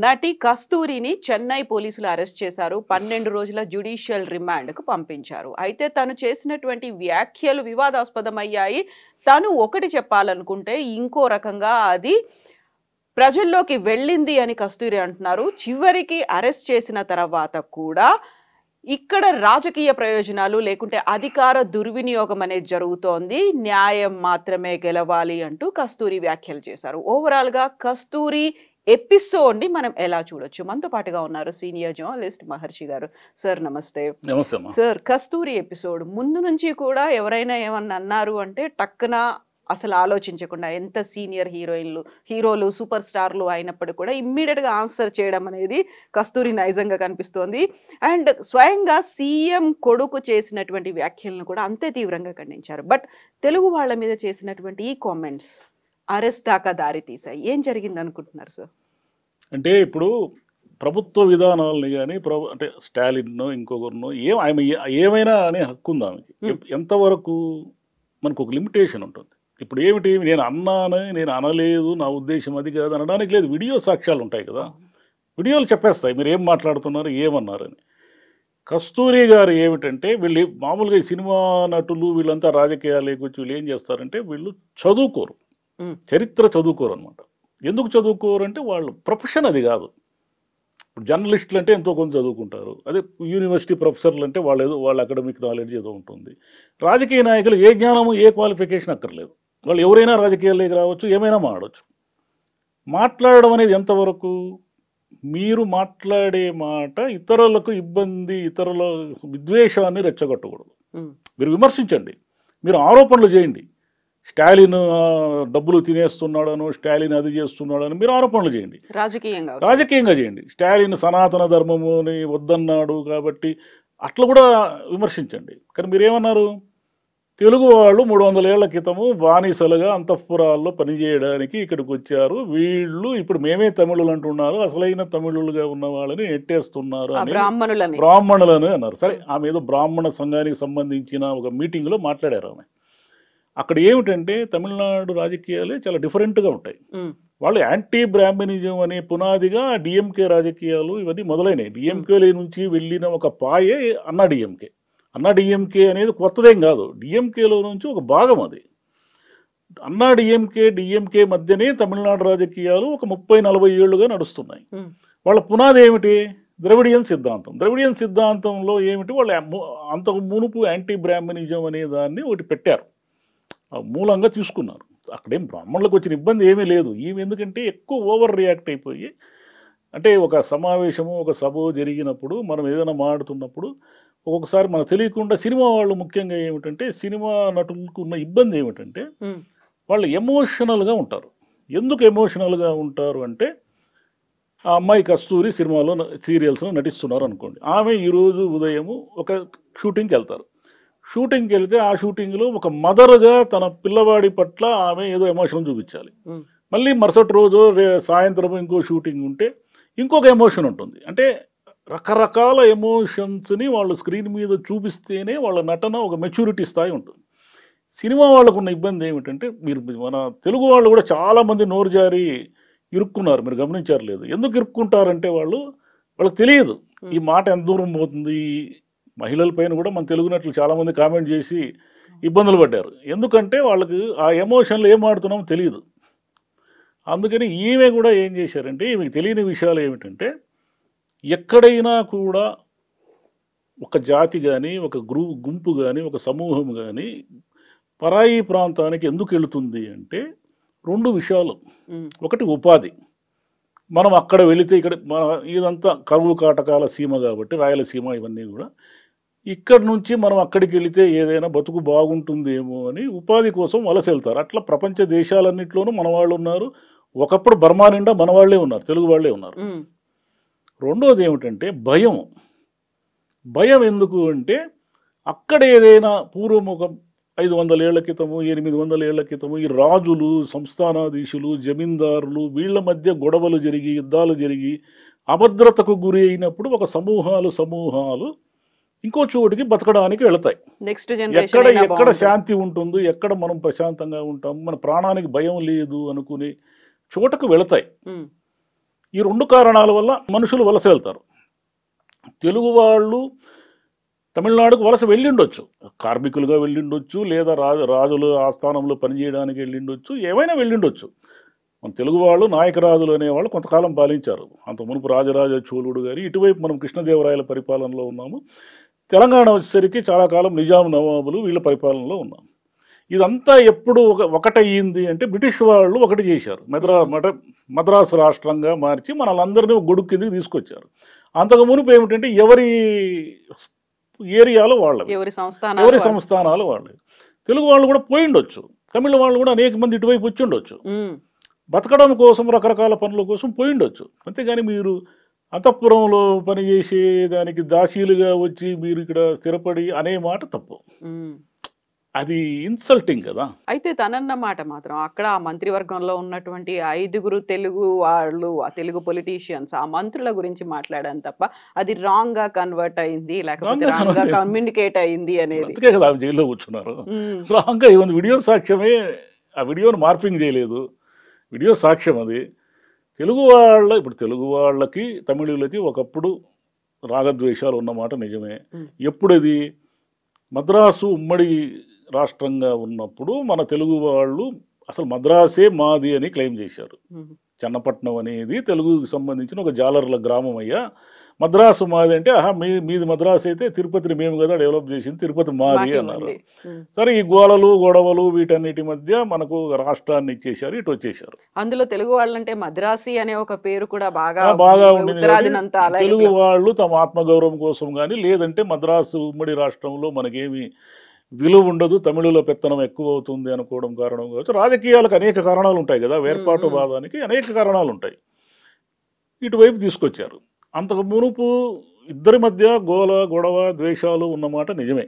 నటి కస్తూరిని చెన్నై పోలీసులు అరెస్ట్ చేశారు. 12 రోజుల జ్యుడిషియల్ రిమాండ్‌కు పంపించారు. అయితే తను చేసినటువంటి వ్యాఖ్యలు వివాదాస్పదమయ్యాయి. తను ఒకటి చెప్పాలనుకుంటే ఇంకో రకంగా అది ప్రజల్లోకి వెళ్ళింది అని కస్తూరి అంటున్నారు. చివరికి అరెస్ట్ చేసిన తర్వాత కూడా ఇక్కడ రాజకీయ ప్రయోజనాలు లేకుంటే అధికార దుర్వినియోగం అనేది జరుగుతోంది. న్యాయం మాత్రమే గెలవాలి అంటూ కస్తూరి వ్యాఖ్యలు చేశారు. ఓవరాల్‌గా కస్తూరి ఎపిసోడ్‌ని మనం ఎలా చూడొచ్చు? మనతో పాటుగా ఉన్నారు సీనియర్ జర్నలిస్ట్ మహర్షి గారు. సార్ నమస్తే. నమస్తే అమ్మా. సార్, కస్తూరి ఎపిసోడ్ ముందు నుంచి కూడా ఎవరైనా ఏమన్నా అన్నారు అంటే టక్కున అసలు ఆలోచించకుండా ఎంత సీనియర్ హీరోలు సూపర్ స్టార్లు అయినప్పటికీ కూడా ఇమ్మీడియట్గా ఆన్సర్ చేయడం అనేది కస్తూరి నైజంగా కనిపిస్తోంది. అండ్ స్వయంగా సీఎం కొడుకు చేసినటువంటి వ్యాఖ్యలను కూడా అంతే తీవ్రంగా ఖండించారు. బట్ తెలుగు వాళ్ళ మీద చేసినటువంటి ఈ కామెంట్స్ అరెస్ట్ దాకా దారి తీసాయి. ఏం జరిగింది అనుకుంటున్నారు సార్? అంటే ఇప్పుడు ప్రభుత్వ విధానాలని కానీ అంటే స్టాలిన్నో ఇంకొకరినో ఏమైనా అనే హక్కు ఉంది ఆమెకి. ఎంతవరకు మనకు ఒక లిమిటేషన్ ఉంటుంది. ఇప్పుడు ఏమిటి, నేను అన్నాను, నేను అనలేదు, నా ఉద్దేశం అది కాదు అనడానికి లేదు. వీడియో సాక్ష్యాలు ఉంటాయి కదా, వీడియోలు చెప్పేస్తాయి మీరు ఏం మాట్లాడుతున్నారు, ఏమన్నారని. కస్తూరి గారు ఏమిటంటే వీళ్ళు మామూలుగా ఈ సినిమా నటులు వీళ్ళంతా రాజకీయాలకు వచ్చి వీళ్ళు ఏం చేస్తారంటే వీళ్ళు చదువుకోరు, చరిత్ర చదువుకోరు అనమాట. ఎందుకు చదువుకోరు అంటే వాళ్ళు ప్రొఫెషన్ అది కాదు. ఇప్పుడు జర్నలిస్టులు అంటే ఎంతో కొంత చదువుకుంటారు, అదే యూనివర్సిటీ ప్రొఫెసర్లు అంటే వాళ్ళ అకాడమిక్ నాలెడ్జ్ ఏదో ఉంటుంది. రాజకీయ నాయకులు ఏ జ్ఞానము ఏ క్వాలిఫికేషన్ అక్కర్లేదు, వాళ్ళు ఎవరైనా రాజకీయాల్లోకి రావచ్చు, ఏమైనా మాట్లాడవచ్చు. మాట్లాడడం అనేది ఎంతవరకు, మీరు మాట్లాడే మాట ఇతరులకు ఇబ్బంది, ఇతరుల విద్వేషాన్ని రెచ్చగొట్టకూడదు. మీరు విమర్శించండి, మీరు ఆరోపణలు చేయండి. స్టాలిన్ డబ్బులు తినేస్తున్నాడను, స్టాలిన్ అది చేస్తున్నాడని మీరు ఆరోపణలు చేయండి, రాజకీయంగా చేయండి. స్టాలిన్ సనాతన ధర్మముని వద్దన్నాడు కాబట్టి అట్లా కూడా విమర్శించండి. కానీ మీరేమన్నారు, తెలుగు వాళ్ళు 300 ఏళ్ల క్రితము బానిసలుగా అంతఃపురాల్లో పనిచేయడానికి ఇక్కడికి వచ్చారు, వీళ్ళు ఇప్పుడు మేమే తమిళులు అంటున్నారు, అసలైన తమిళులుగా ఉన్న వాళ్ళని నెట్టేస్తున్నారు అని బ్రాహ్మణులని అన్నారు. సరే, ఆమె ఏదో బ్రాహ్మణ సంఘానికి సంబంధించిన ఒక మీటింగ్లో మాట్లాడారు ఆమె. అక్కడ ఏమిటంటే తమిళనాడు రాజకీయాలు చాలా డిఫరెంట్గా ఉంటాయి. వాళ్ళు యాంటీ బ్రాహ్మణిజం అనే పునాదిగా డిఎంకే రాజకీయాలు ఇవన్నీ మొదలైనవి. డిఎంకేల నుంచి వెళ్ళిన ఒక పాయే అన్నా డిఎంకే. అన్నా డిఎంకే అనేది కొత్తదేం కాదు, డిఎంకేలో నుంచి ఒక భాగం అది. అన్నా డిఎంకే మధ్యనే తమిళనాడు రాజకీయాలు ఒక 30-40 ఏళ్లుగా నడుస్తున్నాయి. వాళ్ళ పునాది ఏమిటి, ద్రవిడియన్ సిద్ధాంతం. ద్రవిడియన్ సిద్ధాంతంలో ఏమిటి, వాళ్ళు అంతకు మునుపు యాంటీ బ్రాహ్మణిజం అనే దాన్ని ఒకటి పెట్టారు, మూలంగా తీసుకున్నారు. అక్కడేం బ్రాహ్మణులకు వచ్చిన ఇబ్బంది ఏమీ లేదు. ఈమె ఎందుకంటే ఎక్కువ ఓవర్ రియాక్ట్ అయిపోయి, అంటే ఒక సమావేశము ఒక సభ జరిగినప్పుడు మనం ఏదైనా మాట్లాడుతున్నప్పుడు ఒక్కొక్కసారి మనకు తెలియకుండా సినిమా వాళ్ళు ముఖ్యంగా ఏమిటంటే సినిమా నటులకు ఉన్న ఇబ్బంది ఏమిటంటే వాళ్ళు ఎమోషనల్గా ఉంటారు. ఎందుకు ఎమోషనల్గా ఉంటారు అంటే, ఆ అమ్మాయి కస్తూరి సినిమాలో సీరియల్స్లో నటిస్తున్నారు అనుకోండి, ఆమె ఈరోజు ఉదయము ఒక షూటింగ్కి వెళ్తారు. షూటింగ్కి వెళితే ఆ షూటింగ్లో ఒక మదర్గా తన పిల్లవాడి పట్ల ఆమె ఏదో ఎమోషన్ చూపించాలి. మళ్ళీ మరుసటి రోజు సాయంత్రం ఇంకో షూటింగ్ ఉంటే ఇంకొక ఎమోషన్ ఉంటుంది. అంటే రకరకాల ఎమోషన్స్ని వాళ్ళు స్క్రీన్ మీద చూపిస్తేనే వాళ్ళ నటన ఒక మెచ్యూరిటీ స్థాయి ఉంటుంది. సినిమా వాళ్ళకు ఉన్న ఇబ్బంది ఏమిటంటే, మీరు మన తెలుగు వాళ్ళు కూడా చాలామంది నోరు జారి ఇరుక్కున్నారు, మీరు గమనించారు లేదు. ఎందుకు ఇరుక్కుంటారంటే వాళ్ళకి తెలియదు ఈ మాట ఎంత దూరం పోతుంది. మహిళల పైన కూడా మన తెలుగు నటులు చాలామంది కామెంట్ చేసి ఇబ్బందులు పడ్డారు. ఎందుకంటే వాళ్ళకి ఆ ఎమోషన్లు ఏం ఆడుతున్నామో తెలియదు. అందుకని ఈమె కూడా ఏం చేశారంటే, ఈమెకి తెలియని విషయాలు ఏమిటంటే, ఎక్కడైనా కూడా ఒక జాతి కానీ ఒక గుంపు కానీ ఒక సమూహం కానీ పరాయి ప్రాంతానికి ఎందుకు వెళుతుంది అంటే 2 విషయాలు. ఒకటి ఉపాధి. మనం అక్కడ వెళితే ఇక్కడ ఇదంతా కరువు కాటకాల సీమ కాబట్టి రాయలసీమ ఇవన్నీ కూడా, ఇక్కడ నుంచి మనం అక్కడికి వెళితే ఏదైనా బతుకు బాగుంటుందేమో అని ఉపాధి కోసం వలస వెళ్తారు. అట్లా ప్రపంచ దేశాలన్నింటిలోనూ మన వాళ్ళు ఉన్నారు. ఒకప్పుడు బర్మా నిండా మన వాళ్ళే ఉన్నారు, తెలుగు వాళ్ళే ఉన్నారు. రెండోది ఏమిటంటే భయం. భయం ఎందుకు అంటే, అక్కడ ఏదైనా పూర్వం ఒక 500 ఏళ్ల క్రితము 800 ఏళ్ల క్రితము ఈ రాజులు, సంస్థానాధీశులు, జమీందారులు వీళ్ళ మధ్య గొడవలు జరిగి యుద్ధాలు జరిగి అభద్రతకు గురి అయినప్పుడు ఒక సమూహాలు ఇంకో చోటికి బతకడానికి వెళతాయి. ఎక్కడ శాంతి ఉంటుందో, ఎక్కడ మనం ప్రశాంతంగా ఉంటాం, మన ప్రాణానికి భయం లేదు అనుకునే చోటకు వెళతాయి. ఈ 2 కారణాల వల్ల మనుషులు వలస వెళ్తారు. తెలుగు వాళ్ళు తమిళనాడుకు వలస వెళ్ళిండొచ్చు, కార్మికులుగా వెళ్ళిండొచ్చు, లేదా రాజులు ఆస్థానంలో పనిచేయడానికి వెళ్ళిండొచ్చు, ఏమైనా వెళ్ళిండొచ్చు. మన తెలుగు వాళ్ళు నాయకరాజులు అనేవాళ్ళు కొంతకాలం పాలించారు. అంత మునుపు రాజరాజ చోళుడు గారి, ఇటువైపు మనం కృష్ణదేవరాయల పరిపాలనలో ఉన్నాము. తెలంగాణ వచ్చేసరికి చాలా కాలం నిజాం నవాబులు వీళ్ళ పరిపాలనలో ఉన్నాము. ఇదంతా ఎప్పుడు ఒకటయ్యింది అంటే బ్రిటిష్ వాళ్ళు ఒకటి చేశారు. మద్రాసు రాష్ట్రంగా మార్చి మనల్ని గొడుగు కిందకి తీసుకొచ్చారు. అంతకు మునుపు ఏమిటంటే ఎవరి ఏరియాలో వాళ్ళవి, ఎవరి సంస్థానాలు వాళ్ళవి. తెలుగు వాళ్ళు కూడా పోయిండొచ్చు, తమిళ వాళ్ళు కూడా అనేక మంది ఇటువైపు వచ్చి ఉండొచ్చు, బతకడం కోసం రకరకాల పనుల కోసం పోయిండొచ్చు. అంతేగాని మీరు అంతఃపురంలో పనిచేసే దానికి దాసీలుగా వచ్చి మీరు ఇక్కడ స్థిరపడి అనే మాట తప్పు. అది ఇన్సల్టింగ్ కదా. అయితే తనన్న మాట మాత్రం అక్కడ ఆ మంత్రివర్గంలో ఉన్నటువంటి 5 తెలుగు వాళ్ళు, ఆ తెలుగు పొలిటీషియన్స్, ఆ మంత్రుల గురించి మాట్లాడాను తప్ప అది రాంగ్ గా కన్వర్ట్ అయింది, లేకపోతే రాంగ్ గా కమ్యూనికేట్ అయింది అనేది. అందుకే కదా జైల్లో కూర్చున్నారు. రాంగ్ గా ఏముంది, వీడియో సాక్ష్యమే. ఆ వీడియోను మార్పింగ్ చేయలేదు, వీడియో సాక్ష్యం అది. ఇప్పుడు తెలుగు వాళ్ళకి తమిళులకి ఒకప్పుడు రాగద్వేషాలు ఉన్నమాట నిజమే. ఎప్పుడది మద్రాసు ఉమ్మడి రాష్ట్రంగా ఉన్నప్పుడు మన తెలుగు వాళ్ళు అసలు మద్రాసే మాది అని క్లెయిమ్ చేశారు. చెన్నపట్నం అనేది తెలుగుకి సంబంధించిన ఒక జాలర్ల గ్రామం అయ్యా, మద్రాసు మాది అంటే మీది మద్రాసు అయితే తిరుపతిని మేము కదా డెవలప్ చేసింది, తిరుపతి మాది అన్నారు. సరే, ఈ గొడవలు వీటన్నిటి మధ్య మనకు రాష్ట్రాన్ని ఇచ్చేశారు, ఇటు వచ్చేసారు. అందులో తెలుగు వాళ్ళంటే మద్రాసి అనే ఒక పేరు కూడా బాగా ఉండింది. తెలుగు వాళ్ళు తమ ఆత్మగౌరవం కోసం కానీ, లేదంటే మద్రాసు ఉమ్మడి రాష్ట్రంలో మనకేమి విలువ ఉండదు, తమిళుల పెత్తనం ఎక్కువ అవుతుంది అనుకోవడం కారణం కావచ్చు. రాజకీయాలకు అనేక కారణాలు ఉంటాయి కదా, వేర్పాటు వాదానికి అనేక కారణాలు ఉంటాయి. ఇటువైపు తీసుకొచ్చారు. అంతకు మునుపు ఇద్దరి మధ్య గొడవ ద్వేషాలు ఉన్నమాట నిజమే.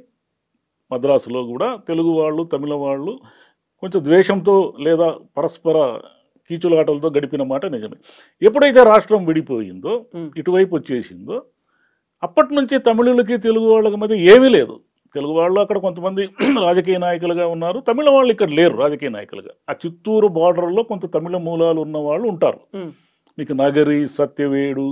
మద్రాసులో కూడా తెలుగు వాళ్ళు తమిళ వాళ్ళు కొంచెం ద్వేషంతో లేదా పరస్పర కీచులాటలతో గడిపిన మాట నిజమే. ఎప్పుడైతే రాష్ట్రం విడిపోయిందో, ఇటువైపు వచ్చేసిందో, అప్పటి నుంచి తమిళులకి తెలుగు వాళ్ళకి మధ్య ఏమీ లేదు. తెలుగు వాళ్ళు అక్కడ కొంతమంది రాజకీయ నాయకులుగా ఉన్నారు, తమిళ వాళ్ళు ఇక్కడ లేరు రాజకీయ నాయకులుగా. ఆ చిత్తూరు బార్డర్లో కొంత తమిళ మూలాలు ఉన్న వాళ్ళు ఉంటారు. మీకు నగరి, సత్యవేడు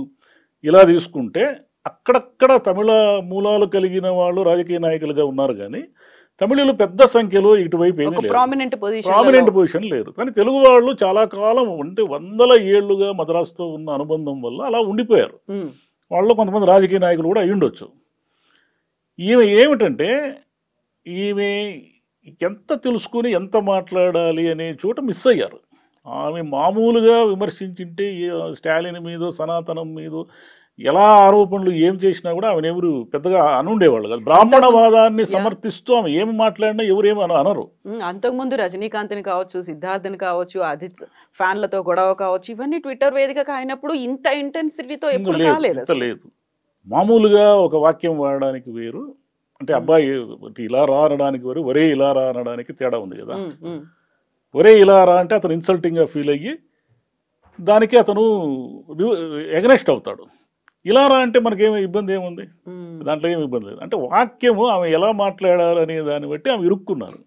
ఇలా తీసుకుంటే అక్కడక్కడ తమిళ మూలాలు కలిగిన వాళ్ళు రాజకీయ నాయకులుగా ఉన్నారు. కానీ తమిళులు పెద్ద సంఖ్యలో ఇటువైపు ఏమీ లేరు, ప్రామినెంట్ పొజిషన్ లేరు. కానీ తెలుగు వాళ్ళు చాలా కాలం అంటే 100 ఏళ్లుగా మద్రాసుతో ఉన్న అనుబంధం వల్ల అలా ఉండిపోయారు. వాళ్ళు కొంతమంది రాజకీయ నాయకులు కూడా అయ్యుండొచ్చు. ఈమె ఏమిటంటే ఈమె ఎంత తెలుసుకుని ఎంత మాట్లాడాలి అనే చోట మిస్ అయ్యారు. ఆమె మామూలుగా విమర్శించింటే స్టాలిన్ మీదో సనాతనం మీదో ఎలా ఆరోపణలు ఏం చేసినా కూడా ఆమెను ఎవరు పెద్దగా అనుండేవాళ్ళు కాదు. బ్రాహ్మణవాదాన్ని సమర్థిస్తూ ఆమె ఏమి మాట్లాడినా ఎవరేమి అనరు. అంతకుముందు రజనీకాంత్ని కావచ్చు, సిద్ధార్థని కావచ్చు, అజిత్ ఫ్యాన్లతో గొడవ కావచ్చు, ఇవన్నీ ట్విట్టర్ వేదికగా అయినప్పుడు ఇంత ఇంటెన్సిటీతో ఎప్పుడు లేదు. మామూలుగా ఒక వాక్యం వాడడానికి వేరు, అంటే అబ్బాయి ఇలా రా అనడానికి వేరు, ఒరే ఇలా రా అనడానికి తేడా ఉంది కదా. ఒరే ఇలా రా అంటే అతను ఇన్సల్టింగ్గా ఫీల్ అయ్యి దానికి అతను ఎగనెస్ట్ అవుతాడు. ఇలా రా అంటే మనకేమి ఇబ్బంది ఏముంది, దాంట్లో ఏమి ఇబ్బంది లేదు. అంటే వాక్యము ఆమె ఎలా మాట్లాడాలనే దాన్ని బట్టి ఆమె ఇరుక్కున్నారు.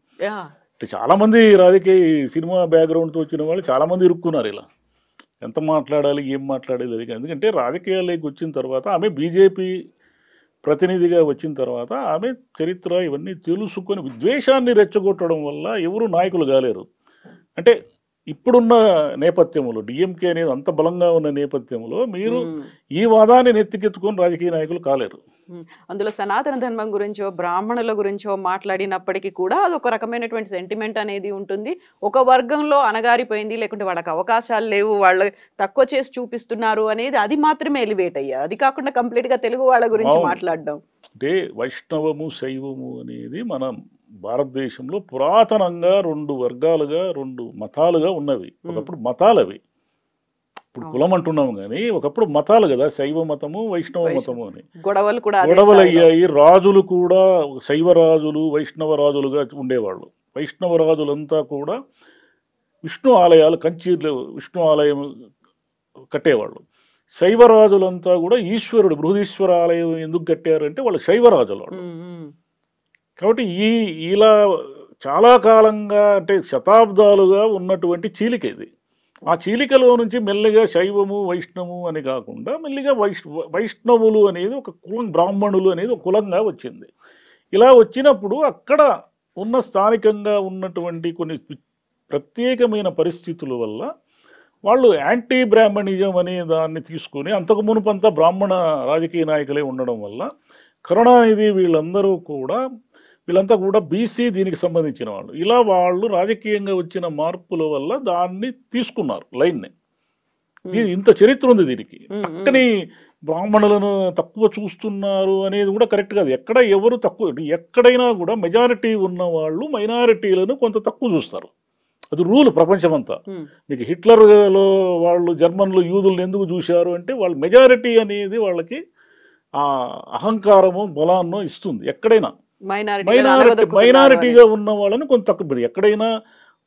అంటే చాలామంది రాజకీయ సినిమా బ్యాక్గ్రౌండ్తో వచ్చిన వాళ్ళు చాలామంది ఇరుక్కున్నారు. ఇలా ఎంత మాట్లాడాలి ఏం మాట్లాడేది. ఎందుకంటే రాజకీయాల్లోకి వచ్చిన తర్వాత ఆమె బీజేపీ ప్రతినిధిగా వచ్చిన తర్వాత ఆమె చరిత్ర ఇవన్నీ తెలుసుకొని విద్వేషాన్ని రెచ్చగొట్టడం వల్ల ఎవరు నాయకులు కాలేరు. అంటే ఇప్పుడున్న నేపథ్యంలో డిఎంకే అనేది అంత బలంగా ఉన్న నేపథ్యంలో మీరు ఈ వాదాన్ని నెత్తికెత్తుకొని రాజకీయ నాయకులు కాలేరు. అందులో సనాతన ధర్మం గురించో బ్రాహ్మణుల గురించో మాట్లాడినప్పటికీ కూడా అది ఒక రకమైనటువంటి సెంటిమెంట్ అనేది ఉంటుంది. ఒక వర్గంలో అణగారిపోయింది, లేకుంటే వాళ్ళకి అవకాశాలు లేవు, వాళ్ళు తక్కువ చేసి చూపిస్తున్నారు అనేది అది మాత్రమే ఎలివేట్ అయ్యా. అది కాకుండా కంప్లీట్ గా తెలుగు వాళ్ళ గురించి మాట్లాడడం అంటే వైష్ణవము శైవము అనేది మన భారతదేశంలో పురాతనంగా 2 వర్గాలుగా 2 మతాలుగా ఉన్నవి. ఒకప్పుడు మతాలు అవి, ఇప్పుడు కులం అంటున్నాము కానీ ఒకప్పుడు మతాలు కదా, శైవ మతము వైష్ణవ మతము అని. గొడవలు అయ్యాయి. రాజులు కూడా శైవ రాజులు వైష్ణవ రాజులుగా ఉండేవాళ్ళు. వైష్ణవ రాజులంతా కూడా విష్ణు ఆలయాలు, కంచిలో విష్ణు ఆలయం కట్టేవాళ్ళు. శైవ రాజులంతా కూడా ఈశ్వరుడు బృహదీశ్వర ఆలయం ఎందుకు కట్టారంటే వాళ్ళు శైవరాజులు వాళ్ళు. కాబట్టి ఇలా చాలా కాలంగా అంటే శతాబ్దాలుగా ఉన్నటువంటి చీలిక ఇది. ఆ చీలికలో నుంచి మెల్లిగా శైవము వైష్ణవము అని కాకుండా మెల్లిగా వైష్ణవులు అనేది ఒక కులం, బ్రాహ్మణులు అనేది ఒక కులంగా వచ్చింది. ఇలా వచ్చినప్పుడు అక్కడ ఉన్న స్థానికంగా ఉన్నటువంటి కొన్ని ప్రత్యేకమైన పరిస్థితుల వల్ల వాళ్ళు యాంటీ బ్రాహ్మణిజం అనే దాన్ని తీసుకొని, అంతకు మునుపంతా బ్రాహ్మణ రాజకీయ నాయకులే ఉండడం వల్ల కరుణానిధి వీళ్ళంతా కూడా బీసీ దీనికి సంబంధించిన వాళ్ళు. ఇలా వాళ్ళు రాజకీయంగా వచ్చిన మార్పుల వల్ల దాన్ని తీసుకున్నారు లైన్ని. ఇంత చరిత్ర ఉంది దీనికి. అక్కని బ్రాహ్మణులను తక్కువ చూస్తున్నారు అనేది కూడా కరెక్ట్ కాదు. ఎవరు తక్కువ, ఎక్కడైనా కూడా మెజారిటీ ఉన్న వాళ్ళు మైనారిటీలను కొంత తక్కువ చూస్తారు. అది రూల్ ప్రపంచమంతా. మీకు హిట్లర్లో వాళ్ళు జర్మన్లు యూదులను ఎందుకు చూశారు అంటే వాళ్ళు మెజారిటీ అనేది వాళ్ళకి ఆ అహంకారము బలాన్నో ఇస్తుంది. ఎక్కడైనా మైనారిటీగా ఉన్న వాళ్ళని కొంత తక్కువ. ఎక్కడైనా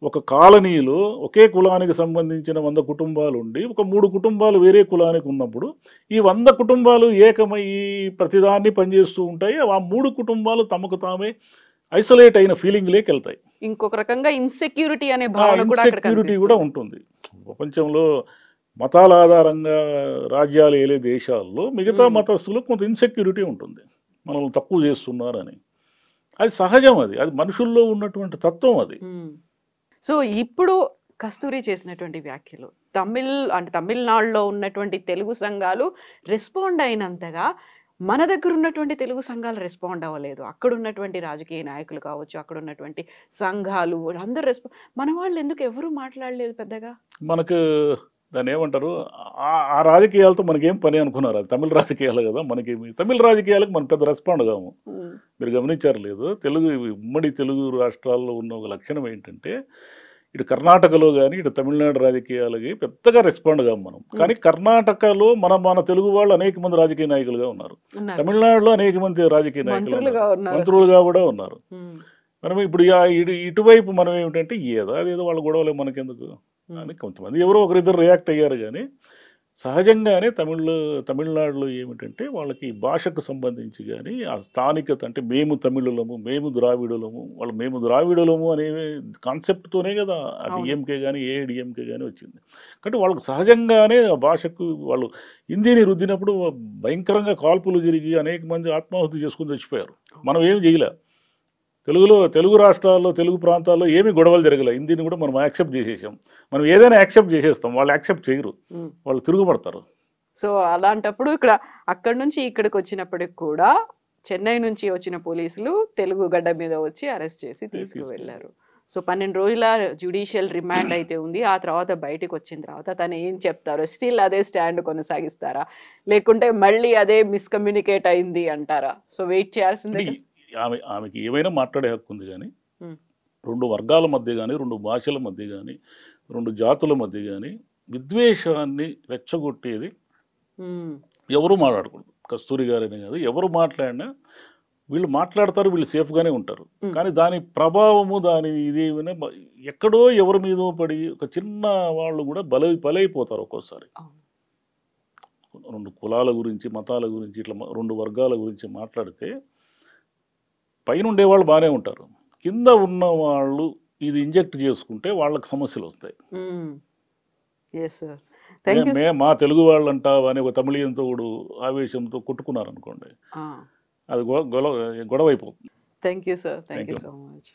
ఒక కాలనీలో ఒకే కులానికి సంబంధించిన 100 కుటుంబాలు ఉండి ఒక 3 కుటుంబాలు వేరే కులానికి ఉన్నప్పుడు ఈ 100 కుటుంబాలు ఏకమయ్యి ప్రతిదాన్ని పనిచేస్తూ ఉంటాయి. ఆ 3 కుటుంబాలు తమకు తామే ఐసోలేట్ అయిన ఫీలింగ్లోకి వెళ్తాయి. ఇంకొక రకంగా ఇన్సెక్యూరిటీ అనే భావన కూడా ఉంటుంది. ప్రపంచంలో మతాల ఆధారంగా రాజ్యాలు ఏలే దేశాల్లో మిగతా మతస్థులకు కొంత ఇన్సెక్యూరిటీ ఉంటుంది, మనల్ని తక్కువ చేస్తున్నారని. అది సహజం, అది మనుషుల్లో ఉన్నటువంటి తత్వం అది. సో ఇప్పుడు కస్తూరి చేసినటువంటి వ్యాఖ్యలు తమిళనాడులో ఉన్నటువంటి తెలుగు సంఘాలు రెస్పాండ్ అయినంతగా మన దగ్గర ఉన్నటువంటి తెలుగు సంఘాలు రెస్పాండ్ అవ్వలేదు. అక్కడ ఉన్నటువంటి రాజకీయ నాయకులు కావచ్చు, అక్కడ ఉన్నటువంటి సంఘాలు అందరూ మన వాళ్ళు ఎందుకు ఎవరు మాట్లాడలేదు పెద్దగా? మనకు దాన్ని ఏమంటారు, ఆ రాజకీయాలతో మనకేం పని అనుకున్నారు. అది తమిళ రాజకీయాలు కదా, మనకి తమిళ రాజకీయాలకు మనం పెద్ద రెస్పాండ్ కాము. మీరు గమనించారు లేదు, ఉమ్మడి తెలుగు రాష్ట్రాల్లో ఉన్న ఒక లక్షణం ఏంటంటే ఇటు కర్ణాటకలో కానీ ఇటు తమిళనాడు రాజకీయాలకి పెద్దగా రెస్పాండ్ కాము మనం. కానీ కర్ణాటకలో మన తెలుగు వాళ్ళు అనేక మంది రాజకీయ నాయకులుగా ఉన్నారు, తమిళనాడులో అనేక మంది రాజకీయ నాయకులు మంత్రులుగా కూడా ఉన్నారు. మనం ఇప్పుడు ఇటువైపు మనం ఏమిటంటే అదేదో వాళ్ళ గొడవలే మనకెందుకు అని కొంతమంది ఎవరో ఒకరిద్దరు రియాక్ట్ అయ్యారు. కానీ సహజంగానే తమిళనాడులో ఏమిటంటే వాళ్ళకి భాషకు సంబంధించి కానీ ఆ స్థానికత, అంటే మేము తమిళులము, మేము ద్రావిడులము, మేము ద్రావిడులము అనే కాన్సెప్ట్తోనే కదా ఆ డిఎంకే కానీ ఏఐడిఎంకే కానీ వచ్చింది. కాబట్టి వాళ్ళకు సహజంగానే ఆ భాషకు వాళ్ళు హిందీని రుద్దినప్పుడు భయంకరంగా కాల్పులు జరిగి అనేక మంది ఆత్మాహుతి చేసుకుని చచ్చిపోయారు. మనం ఏం చేయలే. తెలుగు రాష్ట్రాల్లో తెలుగు ప్రాంతాల్లో ఏమి గొడవలు జరగలేదు. హిందీని కూడా మనం యాక్సెప్ట్ చేసేసాం. మనం ఏదైనా యాక్సెప్ట్ చేసేస్తాం, వాళ్ళు యాక్సెప్ట్ చేయరు, వాళ్ళు తిరుగుపడతారు. సో అలాంటప్పుడు అక్కడి నుంచి ఇక్కడికి వచ్చినప్పటికి కూడా చెన్నై నుంచి వచ్చిన పోలీసులు తెలుగు గడ్డ మీద వచ్చి అరెస్ట్ చేసి తీసుకువెళ్ళారు. సో 12 రోజుల జ్యుడిషియల్ రిమాండ్ అయితే ఉంది. ఆ తర్వాత బయటకు వచ్చిన తర్వాత తను ఏం చెప్తారో, స్టిల్ అదే స్టాండ్ కొనసాగిస్తారా, లేకుంటే మళ్ళీ అదే మిస్కమ్యూనికేట్ అయింది అంటారా? సో వెయిట్ చేయాల్సిందే. ఆమెకి ఏమైనా మాట్లాడే హక్కు ఉంది. కానీ 2 వర్గాల మధ్య కానీ 2 భాషల మధ్య కానీ 2 జాతుల మధ్య కానీ విద్వేషాన్ని రెచ్చగొట్టేది ఎవరు మాట్లాడకూడదు. కస్తూరి గారనే కాదు, ఎవరు మాట్లాడినా వీళ్ళు మాట్లాడతారు, వీళ్ళు సేఫ్గానే ఉంటారు. కానీ దాని ప్రభావము ఇదేమైనా ఎక్కడో ఎవరి మీద పడి ఒక చిన్న వాళ్ళు కూడా బలైపోతారు ఒక్కోసారి. 2 కులాల గురించి, మతాల గురించి, ఇట్లా 2 వర్గాల గురించి మాట్లాడితే పైన ఉండేవాళ్ళు బాగానే ఉంటారు, కింద ఉన్న వాళ్ళు ఇది ఇంజెక్ట్ చేసుకుంటే వాళ్ళకి సమస్యలు వస్తాయి. మా తెలుగు వాళ్ళు అంటావా అని ఒక తమిళియన్తో కూడా ఆవేశంతో కొట్టుకున్నారనుకోండి, అది గొడవ అయిపోతుంది. Thank you sir, thank you so much.